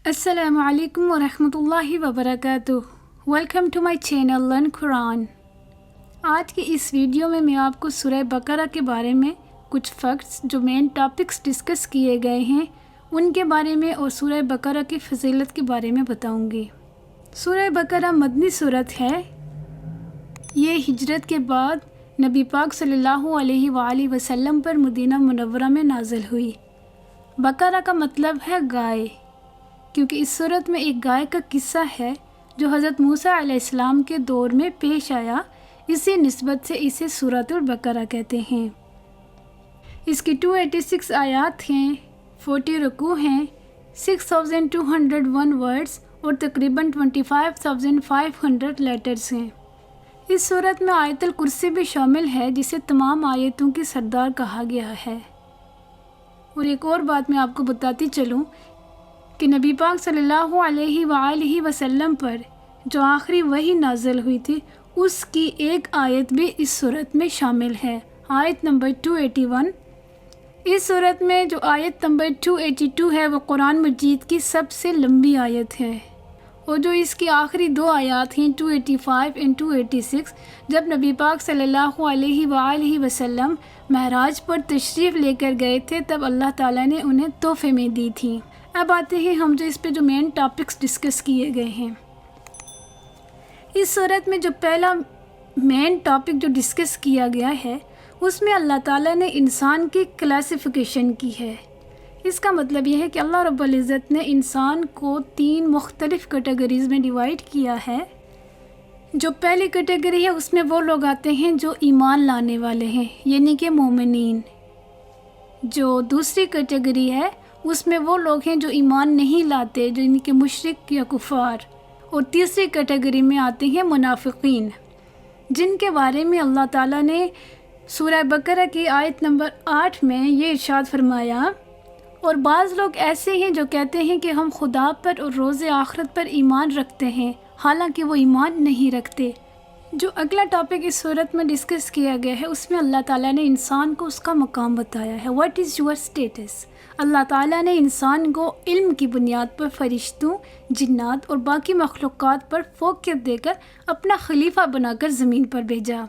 السلام علیکم ورحمۃ اللہ وبرکاتہ۔ Welcome to my channel learn Quran. آج کی اس ویڈیو میں آپ کو سورہ بقرہ کے بارے میں کچھ فیکٹس جو مین ٹاپکس ڈسکس کیے گئے ہیں ان کے بارے میں اور سورہ بقرہ کی فضیلت کے بارے میں بتاؤں گی۔ سورہ بقرہ مدنی سورت ہے۔ یہ ہجرت کے بعد نبی پاک صلی اللہ علیہ وآلہ وسلم پر مدینہ منورہ میں نازل ہوئی۔ بقرہ کا مطلب ہے گائے، کیونکہ اس سورت میں ایک گائے کا قصہ ہے جو حضرت موسیٰ علیہ السلام کے دور میں پیش آیا، اسی نسبت سے اسے سورۃ البقرہ کہتے ہیں۔ اس کی 286 آیات ہیں، 40 رکوع ہیں، 6201 ورڈز اور تقریباً 25500 لیٹرز ہیں۔ اس سورت میں آیت الکرسی بھی شامل ہے جسے تمام آیتوں کی سردار کہا گیا ہے۔ اور ایک اور بات میں آپ کو بتاتی چلوں کہ نبی پاک صلی اللہ علیہ وآلہ وسلم پر جو آخری وحی نازل ہوئی تھی اس کی ایک آیت بھی اس سورت میں شامل ہے، آیت نمبر 281۔ اس سورت میں جو آیت نمبر 282 ہے وہ قرآن مجید کی سب سے لمبی آیت ہے، اور جو اس کی آخری دو آیات ہیں 285 اور 286، جب نبی پاک صلی اللہ علیہ وآلہ وسلم معراج پر تشریف لے کر گئے تھے تب اللہ تعالیٰ نے انہیں تحفے میں دی تھیں۔ اب آتے ہیں ہم جو اس پہ جو مین ٹاپکس ڈسکس کیے گئے ہیں۔ اس صورت میں جو پہلا مین ٹاپک جو ڈسکس کیا گیا ہے اس میں اللہ تعالیٰ نے انسان کی کلاسیفیکیشن کی ہے۔ اس کا مطلب یہ ہے کہ اللہ رب العزت نے انسان کو 3 مختلف کیٹیگریز میں ڈیوائیڈ کیا ہے۔ جو پہلی کیٹیگری ہے اس میں وہ لوگ آتے ہیں جو ایمان لانے والے ہیں، یعنی کہ مومنین۔ جو دوسری کیٹیگری ہے اس میں وہ لوگ ہیں جو ایمان نہیں لاتے، جو یعنی کہ مشرک یا کفار۔ اور تیسری کیٹیگری میں آتے ہیں منافقین، جن کے بارے میں اللہ تعالیٰ نے سورہ بقرہ کی آیت نمبر 8 میں یہ ارشاد فرمایا، اور بعض لوگ ایسے ہیں جو کہتے ہیں کہ ہم خدا پر اور روز آخرت پر ایمان رکھتے ہیں، حالانکہ وہ ایمان نہیں رکھتے۔ جو اگلا ٹاپک اس صورت میں ڈسکس کیا گیا ہے اس میں اللہ تعالیٰ نے انسان کو اس کا مقام بتایا ہے، واٹ از یور اسٹیٹس۔ اللہ تعالیٰ نے انسان کو علم کی بنیاد پر فرشتوں، جنات اور باقی مخلوقات پر فوقیت دے کر اپنا خلیفہ بنا کر زمین پر بھیجا۔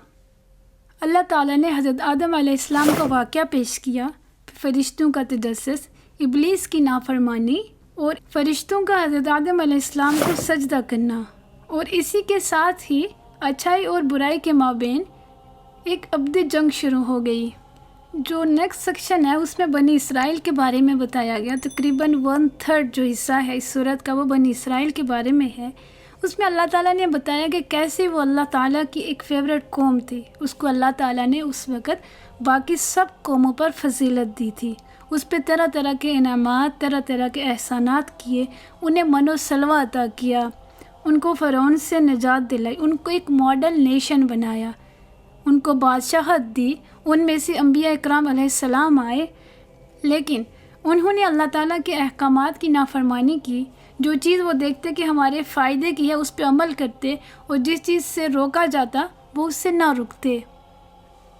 اللہ تعالیٰ نے حضرت آدم علیہ السلام کا واقعہ پیش کیا، فرشتوں کا تجسس، ابلیس کی نافرمانی اور فرشتوں کا حضرت آدم علیہ السلام کو سجدہ کرنا، اور اسی کے ساتھ ہی اچھائی اور برائی کے مابین ایک ابدی جنگ شروع ہو گئی۔ جو نیکسٹ سیکشن ہے اس میں بنی اسرائیل کے بارے میں بتایا گیا، تقریباً 1/3 جو حصہ ہے اس سورت کا وہ بنی اسرائیل کے بارے میں ہے۔ اس میں اللہ تعالیٰ نے بتایا کہ کیسے وہ اللہ تعالیٰ کی ایک فیوریٹ قوم تھی، اس کو اللہ تعالیٰ نے اس وقت باقی سب قوموں پر فضیلت دی تھی، اس پہ طرح طرح کے انعامات، طرح طرح کے احسانات کیے، انہیں من و سلوہ عطا کیا، ان کو فرعون سے نجات دلائی، ان کو ایک ماڈل نیشن بنایا، ان کو بادشاہت دی، ان میں سے انبیاء اکرام علیہ السلام آئے، لیکن انہوں نے اللہ تعالیٰ کے احکامات کی نافرمانی کی۔ جو چیز وہ دیکھتے کہ ہمارے فائدے کی ہے اس پہ عمل کرتے، اور جس چیز سے روکا جاتا وہ اس سے نہ رکتے۔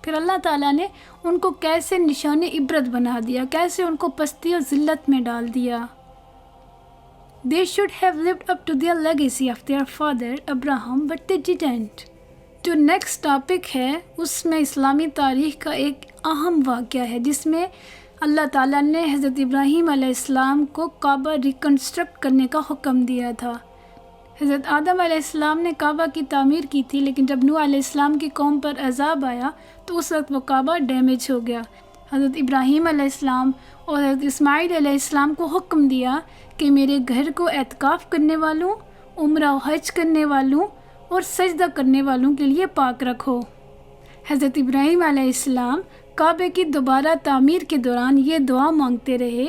پھر اللہ تعالیٰ نے ان کو کیسے نشان عبرت بنا دیا، کیسے ان کو پستی اور ذلت میں ڈال دیا۔ They should have lived up to their legacy of their father Abraham, but they didn't۔ جو نیکسٹ ٹاپک ہے اس میں اسلامی تاریخ کا ایک اہم واقعہ ہے جس میں اللہ تعالیٰ نے حضرت ابراہیم علیہ السلام کو کعبہ ریکنسٹرکٹ کرنے کا حکم دیا تھا۔ حضرت آدم علیہ السلام نے کعبہ کی تعمیر کی تھی، لیکن جب نوح علیہ السلام کی قوم پر عذاب آیا تو اس وقت وہ کعبہ ڈیمیج ہو گیا۔ حضرت ابراہیم علیہ السلام اور حضرت اسماعیل علیہ السلام کو حکم دیا کہ میرے گھر کو اعتکاف کرنے والوں، عمرہ و حج کرنے والوں اور سجدہ کرنے والوں کے لیے پاک رکھو۔ حضرت ابراہیم علیہ السلام کعبے کی دوبارہ تعمیر کے دوران یہ دعا مانگتے رہے،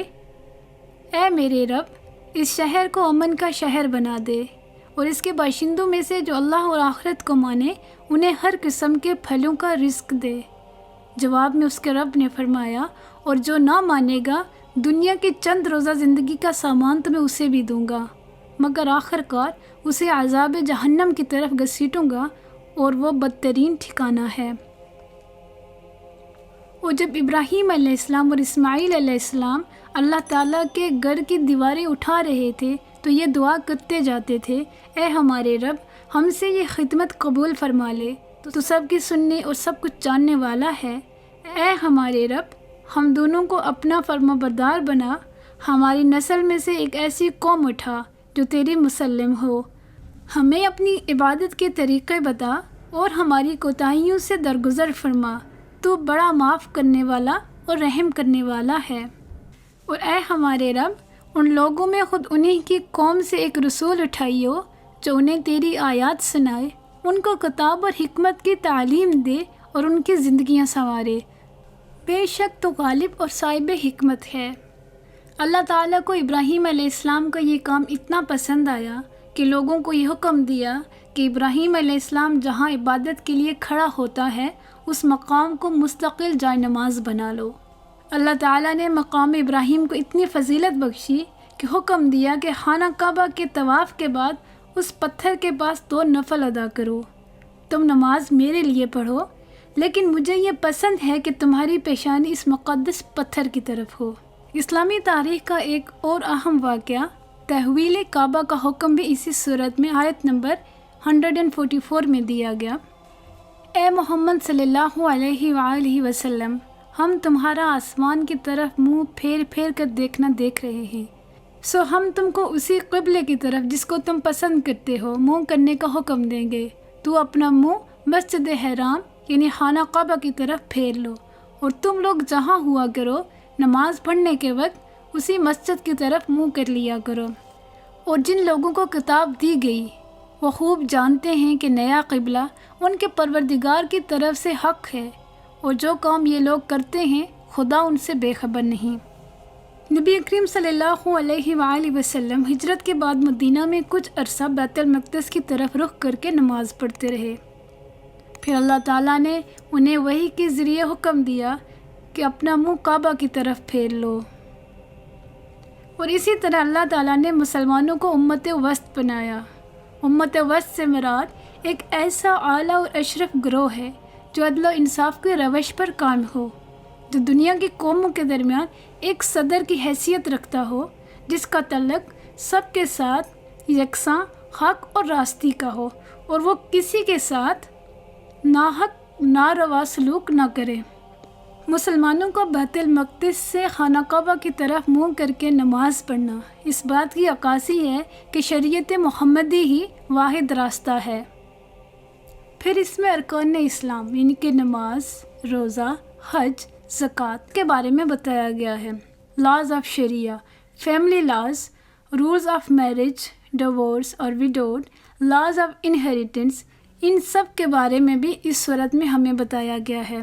اے میرے رب، اس شہر کو امن کا شہر بنا دے، اور اس کے باشندوں میں سے جو اللہ اور آخرت کو مانے انہیں ہر قسم کے پھلوں کا رزق دے۔ جواب میں اس کے رب نے فرمایا، اور جو نہ مانے گا دنیا کی چند روزہ زندگی کا سامان تو میں اسے بھی دوں گا، مگر آخر کار اسے عذاب جہنم کی طرف گھسیٹوں گا، اور وہ بدترین ٹھکانہ ہے۔ اور جب ابراہیم علیہ السلام اور اسماعیل علیہ السلام اللہ تعالیٰ کے گھر کی دیواریں اٹھا رہے تھے تو یہ دعا کرتے جاتے تھے، اے ہمارے رب، ہم سے یہ خدمت قبول فرما لے، تو سب کی سننے اور سب کچھ جاننے والا ہے۔ اے ہمارے رب، ہم دونوں کو اپنا فرمانبردار بنا، ہماری نسل میں سے ایک ایسی قوم اٹھا جو تیری مسلم ہو، ہمیں اپنی عبادت کے طریقے بتا اور ہماری کوتاہیوں سے درگزر فرما، تو بڑا معاف کرنے والا اور رحم کرنے والا ہے۔ اور اے ہمارے رب، ان لوگوں میں خود انہیں کی قوم سے ایک رسول اٹھائیو جو انہیں تیری آیات سنائے، ان کو کتاب اور حکمت کی تعلیم دے اور ان کی زندگیاں سنوارے، بے شک تو غالب اور صاحب حکمت ہے۔ اللہ تعالیٰ کو ابراہیم علیہ السلام کا یہ کام اتنا پسند آیا کہ لوگوں کو یہ حکم دیا کہ ابراہیم علیہ السلام جہاں عبادت کے لیے کھڑا ہوتا ہے اس مقام کو مستقل جائے نماز بنا لو۔ اللہ تعالیٰ نے مقام ابراہیم کو اتنی فضیلت بخشی کہ حکم دیا کہ خانہ کعبہ کے طواف کے بعد اس پتھر کے پاس 2 نفل ادا کرو، تم نماز میرے لیے پڑھو، لیکن مجھے یہ پسند ہے کہ تمہاری پیشانی اس مقدس پتھر کی طرف ہو۔ اسلامی تاریخ کا ایک اور اہم واقعہ تحویل کعبہ کا حکم بھی اسی صورت میں آیت نمبر 144 میں دیا گیا۔ اے محمد صلی اللہ علیہ وآلہ وسلم، ہم تمہارا آسمان کی طرف منہ پھیر پھیر کر دیکھنا دیکھ رہے ہیں، سو ہم تم کو اسی قبلے کی طرف جس کو تم پسند کرتے ہو منہ کرنے کا حکم دیں گے۔ تو اپنا منہ مسجد حرام یعنی خانہ کعبہ کی طرف پھیر لو، اور تم لوگ جہاں ہوا کرو نماز پڑھنے کے وقت اسی مسجد کی طرف منہ کر لیا کرو۔ اور جن لوگوں کو کتاب دی گئی وہ خوب جانتے ہیں کہ نیا قبلہ ان کے پروردگار کی طرف سے حق ہے، اور جو کام یہ لوگ کرتے ہیں خدا ان سے بے خبر نہیں۔ نبی کریم صلی اللہ علیہ وآلہ وسلم ہجرت کے بعد مدینہ میں کچھ عرصہ بیت المقدس کی طرف رخ کر کے نماز پڑھتے رہے۔ پھر اللہ تعالیٰ نے انہیں وحی کے ذریعے حکم دیا کہ اپنا منہ کعبہ کی طرف پھیر لو۔ اور اسی طرح اللہ تعالیٰ نے مسلمانوں کو امت وسط بنایا۔ امت وسط سے مراد ایک ایسا اعلیٰ اور اشرف گروہ ہے جو عدل و انصاف کے روش پر قائم ہو، جو دنیا کی قوموں کے درمیان ایک صدر کی حیثیت رکھتا ہو، جس کا تعلق سب کے ساتھ یکساں حق اور راستی کا ہو، اور وہ کسی کے ساتھ ناحق ناروا سلوک نہ کرے۔ مسلمانوں کو بیت المقدس سے خانہ کعبہ کی طرف منہ کر کے نماز پڑھنا اس بات کی عکاسی ہے کہ شریعت محمدی ہی واحد راستہ ہے۔ پھر اس میں ارکان اسلام یعنی کہ نماز، روزہ، حج، زکوٰۃ کے بارے میں بتایا گیا ہے۔ Laws of Sharia, family laws, rules of marriage, divorce اور وڈوڈ، لاز آف انہیریٹنس، ان سب کے بارے میں بھی اس صورت میں ہمیں بتایا گیا ہے۔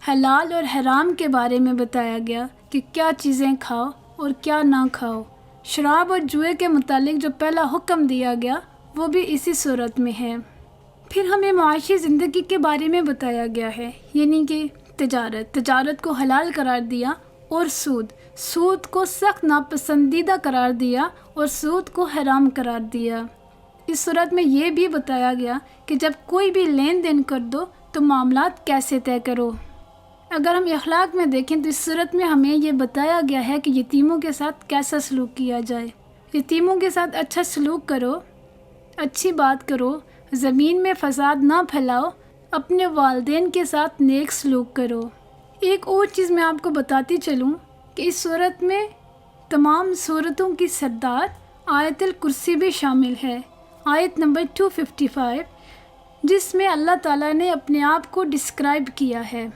حلال اور حرام کے بارے میں بتایا گیا کہ کیا چیزیں کھاؤ اور کیا نہ کھاؤ۔ شراب اور جوئے کے متعلق جو پہلا حکم دیا گیا وہ بھی اسی صورت میں ہے۔ پھر ہمیں معاشی زندگی کے بارے میں بتایا گیا ہے، یعنی کہ تجارت کو حلال قرار دیا، اور سود کو سخت ناپسندیدہ قرار دیا اور سود کو حرام قرار دیا۔ اس صورت میں یہ بھی بتایا گیا کہ جب کوئی بھی لین دین کر دو تو معاملات کیسے طے کرو۔ اگر ہم اخلاق میں دیکھیں تو اس صورت میں ہمیں یہ بتایا گیا ہے کہ یتیموں کے ساتھ کیسا سلوک کیا جائے۔ یتیموں کے ساتھ اچھا سلوک کرو، اچھی بات کرو، زمین میں فساد نہ پھیلاؤ، اپنے والدین کے ساتھ نیک سلوک کرو۔ ایک اور چیز میں آپ کو بتاتی چلوں کہ اس صورت میں تمام صورتوں کی سردار آیت الکرسی بھی شامل ہے، آیت نمبر 255، جس میں اللہ تعالیٰ نے اپنے آپ کو ڈسکرائب کیا ہے،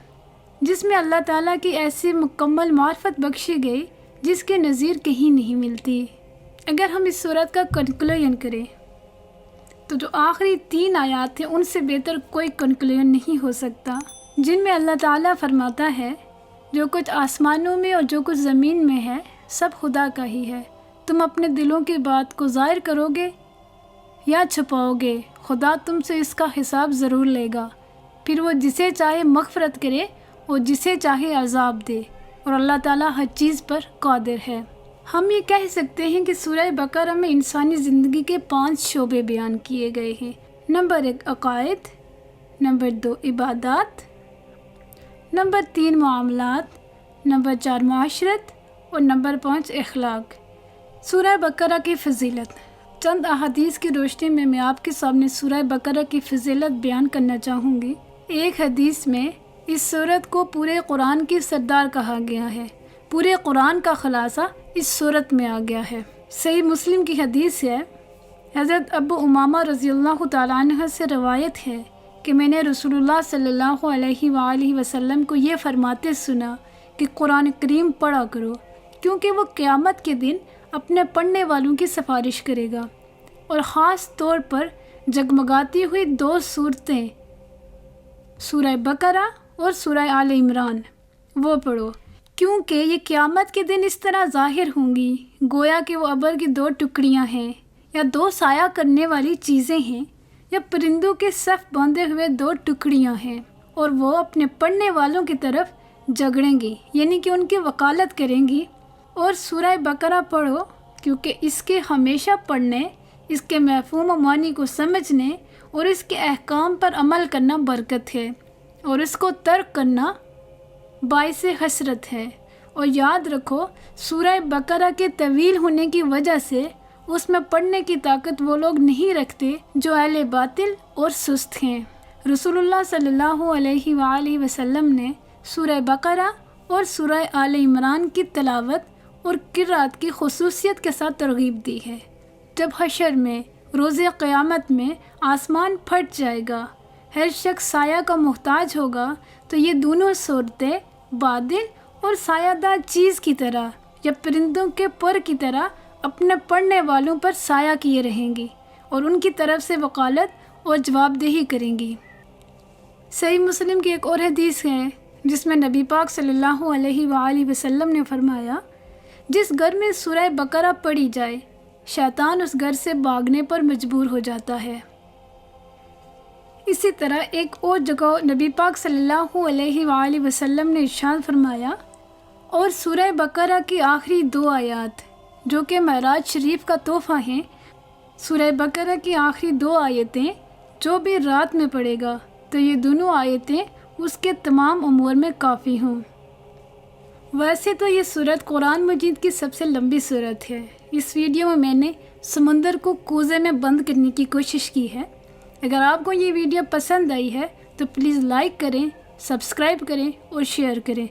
جس میں اللہ تعالیٰ کی ایسی مکمل معرفت بخشی گئی جس کے نظیر کہیں نہیں ملتی۔ اگر ہم اس صورت کا کنکلوژن کریں تو جو آخری 3 آیات ہیں ان سے بہتر کوئی کنکلوژن نہیں ہو سکتا، جن میں اللہ تعالیٰ فرماتا ہے جو کچھ آسمانوں میں اور جو کچھ زمین میں ہے سب خدا کا ہی ہے، تم اپنے دلوں کی بات کو ظاہر کرو گے یا چھپاؤ گے، خدا تم سے اس کا حساب ضرور لے گا، پھر وہ جسے چاہے مغفرت کرے اور جسے چاہے عذاب دے، اور اللہ تعالیٰ ہر چیز پر قادر ہے۔ ہم یہ کہہ سکتے ہیں کہ سورہ بقرہ میں انسانی زندگی کے 5 شعبے بیان کیے گئے ہیں۔ نمبر 1 عقائد، نمبر 2 عبادات، نمبر 3 معاملات، نمبر 4 معاشرت اور نمبر 5 اخلاق۔ سورہ بقرہ کی فضیلت۔ چند احادیث کی روشنی میں آپ کے سامنے سورہ بقرہ کی فضیلت بیان کرنا چاہوں گی۔ ایک حدیث میں اس سورت کو پورے قرآن کی سردار کہا گیا ہے۔ پورے قرآن کا خلاصہ اس سورت میں آ گیا ہے۔ صحیح مسلم کی حدیث ہے، حضرت ابو امامہ رضی اللہ تعالیٰ عنہ سے روایت ہے کہ میں نے رسول اللہ صلی اللہ علیہ وآلہ وسلم کو یہ فرماتے سنا کہ قرآن کریم پڑھا کرو، کیونکہ وہ قیامت کے دن اپنے پڑھنے والوں کی سفارش کرے گا، اور خاص طور پر جگمگاتی ہوئی 2 صورتیں سورہ بقرہ اور سورہ آل عمران وہ پڑھو، کیونکہ یہ قیامت کے دن اس طرح ظاہر ہوں گی گویا کہ وہ ابر کی 2 ٹکڑیاں ہیں، یا 2 سایہ کرنے والی چیزیں ہیں، یا پرندوں کے صف باندھے ہوئے 2 ٹکڑیاں ہیں، اور وہ اپنے پڑھنے والوں کی طرف جگڑیں گی، یعنی کہ ان کی وکالت کریں گی۔ اور سورہ بقرہ پڑھو، کیونکہ اس کے ہمیشہ پڑھنے، اس کے مفہوم و معنی کو سمجھنے اور اس کے احکام پر عمل کرنا برکت ہے، اور اس کو ترک کرنا باعث حسرت ہے۔ اور یاد رکھو، سورہ بقرہ کے طویل ہونے کی وجہ سے اس میں پڑھنے کی طاقت وہ لوگ نہیں رکھتے جو اہل باطل اور سست ہیں۔ رسول اللہ صلی اللہ علیہ وآلہ وسلم نے سورہ بقرہ اور سورہ آل عمران کی تلاوت اور قرأت کی خصوصیت کے ساتھ ترغیب دی ہے۔ جب حشر میں، روز قیامت میں آسمان پھٹ جائے گا، ہر شخص سایہ کا محتاج ہوگا، تو یہ دونوں صورتیں بادل اور سایہ دار چیز کی طرح یا پرندوں کے پر کی طرح اپنے پڑھنے والوں پر سایہ کیے رہیں گی اور ان کی طرف سے وکالت اور جواب دہی کریں گی۔ صحیح مسلم کی ایک اور حدیث ہے جس میں نبی پاک صلی اللہ علیہ وآلہ وسلم نے فرمایا، جس گھر میں سورہ بقرہ پڑھی جائے شیطان اس گھر سے بھاگنے پر مجبور ہو جاتا ہے۔ اسی طرح ایک اور جگہ نبی پاک صلی اللہ علیہ وآلہ وسلم نے ارشاد فرمایا، اور سورہ بقرہ کی آخری 2 آیات جو کہ معراج شریف کا تحفہ ہیں، سورہ بقرہ کی آخری 2 آیتیں جو بھی رات میں پڑھے گا تو یہ دونوں آیتیں اس کے تمام امور میں کافی ہوں۔ ویسے تو یہ سورت قرآن مجید کی سب سے لمبی سورت ہے۔ اس ویڈیو میں نے سمندر کو کوزے میں بند کرنے کی کوشش کی ہے۔ اگر آپ کو یہ ویڈیو پسند آئی ہے تو پلیز لائک کریں، سبسکرائب کریں اور شیئر کریں۔